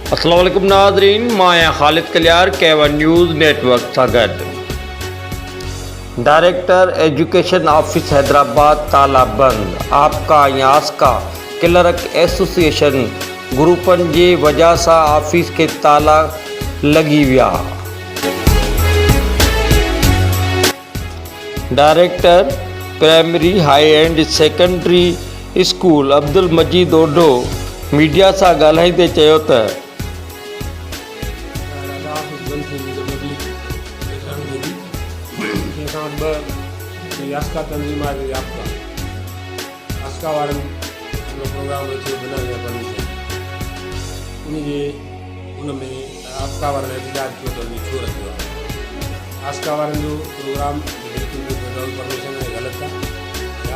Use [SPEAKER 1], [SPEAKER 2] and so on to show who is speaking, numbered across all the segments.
[SPEAKER 1] अस्सलाम वालेकुम नाज़रीन, मां ख़ालिद कलियार केवन न्यूज़ नेटवर्क सां गॾु। डायरेक्टर एजुकेशन ऑफिस हैदराबाद ताला बंद। आपका या आस्का क्लर्क एसोसिएशन ग्रुपनि जी वजह सां ऑफिस के ताला लगी विया। Director primary high and secondary school Abdul Majeed Odho media सां ॻाल्हाईंदे चयो त
[SPEAKER 2] आस्का तंजीम आहे आस्का वारनि प्रोग्राम रखियो बिना परमिशन उन में आस्का वारनि एहतजाज कयो त छो रखियो आहे। आस्का वारनि जो प्रोग्राम बिल्कुलु विदाउट परमिशन आहे, ग़लति आहे।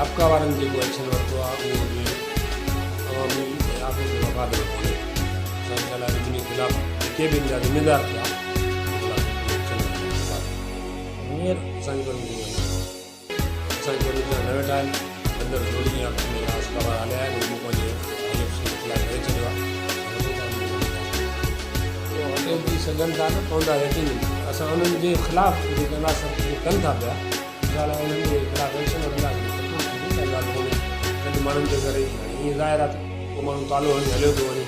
[SPEAKER 2] आस्का वारनि जेको एक्शन वरितो आहे उहो बि अवामी ऑफिस जो वफ़ादार कोन्हे। असांजे लाइ उन ख़िलाफ़ु जेके बि जा ज़िम्मेदार थिया हींअर असांजी परमिशन असांजी परमिशन न वेठा आहिनि। अंदरि जोड़ी आस्का वारा हलिया आहिनि, उहो पंहिंजे IFC इख़्तिलाफ़ करे छॾियो आहे। हले बि सघनि था न पवंदा यकीन। असां उन्हनि जे ख़िलाफ़ु जेके कनि था पिया इनशाला उन्हनि जे ख़िलाफ़ु एक्शन वठंदासीं। ॻाल्हि कोन्हे गॾु माण्हुनि जे करे ईअं ज़ाहिर आहे को माण्हू तालो हणी हलियो थो वञे,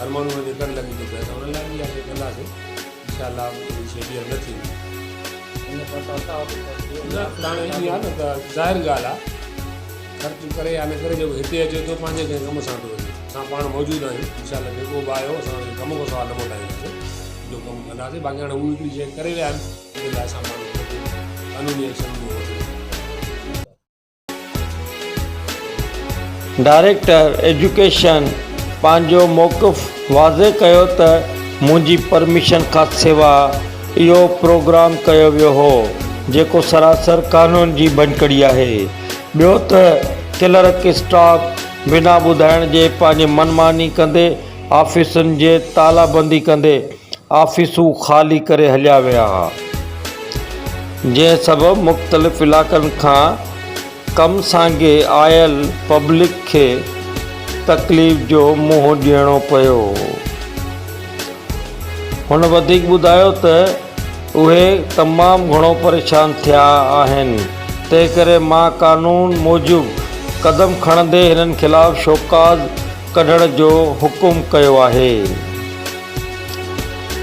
[SPEAKER 2] हर माण्हूअ जे कर लॻी थो पए। असां उन्हनि लाइ बि इहा शइ कंदासीं। इनशाला शइ ॿीहर न थींदी। हाणे ईअं आहे न त ज़ाहिर ॻाल्हि आहे, ख़र्चु करे या न करे जेको हिते अचे थो पंहिंजे कंहिं कम सां थो वञे। असां पाण मौजूदु आहियूं। इनशाला जेको बि आयो असां कम को सवाल न मोटाईंदासीं, जो कमु कंदासीं। बाक़ी हाणे उहा हिकिड़ी शइ करे विया आहिनि, उन लाइ असां पाण कानूनी एक्शन
[SPEAKER 1] डायरेक्टर एजुकेशन पंहिंजो मौक़िफ़ वाज़े कयो त मुंहिंजी परमिशन खां सवाइ इहो प्रोग्राम कयो वियो हो जेको सरासर कानून जी भञकड़ी आहे। ॿियो त क्लर्क स्टाफ बिना ॿुधाइण जे पंहिंजे मनमानी कंदे ऑफिसुनि जे तालाबंदी कंदे ऑफिसूं ख़ाली करे हलिया विया, जंहिं सबबु मुख़्तलिफ़ इलाइक़नि खां कम सांगे आयल पब्लिक खे तकलीफ़ जो मुंहुं ॾियणो पियो। हुन वधीक ॿुधायो त उहे तमामु घणो परेशान थिया आहिनि, तंहिं करे मां कानून मूजिबि क़दम खणंदे हिननि ख़िलाफ़ु शोकाज़ कढण जो हुकुम कयो आहे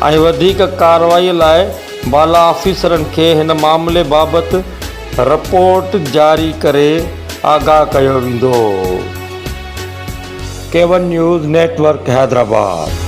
[SPEAKER 1] ऐं वधीक कार्रवाईअ लाइ बाला ऑफिसरनि खे हिन मामले बाबति रिपोर्ट जारी करे आगाह कयो वेंदो। केवन न्यूज़ नेटवर्क हैदराबाद।